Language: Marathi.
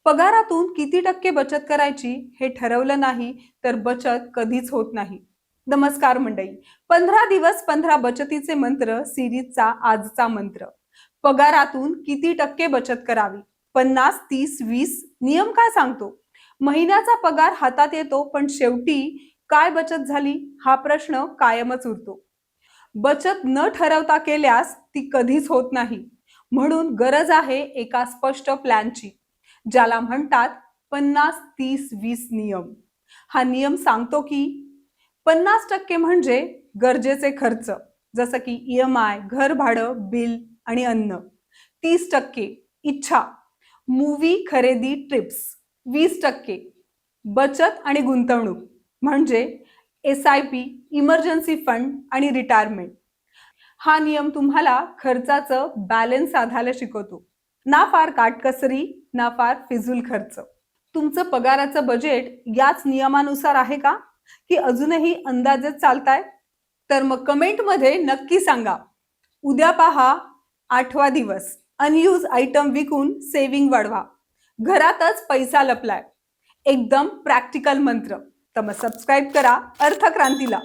पगारातून किती टक्के बचत करायची हे ठरवलं नाही तर बचत कधीच होत नाही. नमस्कार मंडळी. 15 दिवस 15 बचतीचे मंत्र सिरीजचा आजचा मंत्र. पगारातून किती टक्के बचत करावी? 50, 30, 20 नियम काय सांगतो? महिन्याचा पगार हातात येतो पण शेवटी काय बचत झाली हा प्रश्न कायमच उरतो. बचत न ठरवता केल्यास ती कधीच होत नाही. म्हणून गरज आहे एका स्पष्ट प्लॅनची, ज्याला म्हणतात 50-30-20 नियम. हा नियम सांगतो की 50% म्हणजे गरजेचे खर्च, जसं की EMI, घर भाडं, बिल आणि अन्न. 30% इच्छा, मूवी, खरेदी, ट्रिप्स. 20% बचत आणि गुंतवणूक, म्हणजे SIP, इमर्जन्सी फंड आणि रिटायरमेंट. हा नियम तुम्हाला खर्चाचं बॅलन्स साधायला शिकवतो. ना फार काटकसरी, ना फार फिजूल खर्च. तुमचं पगाराचं बजेट याच नियमानुसार आहे का, की अजूनही अंदाजेच चालताय? तर मग कमेंटमध्ये नक्की सांगा. उद्या पहा 8वा दिवस. अनयूज आयटम विकून सेव्हिंग वाढवा. घरातच पैसा लपलाय. एकदम प्रॅक्टिकल मंत्र. तर मग सबस्क्राईब करा अर्थक्रांतीला.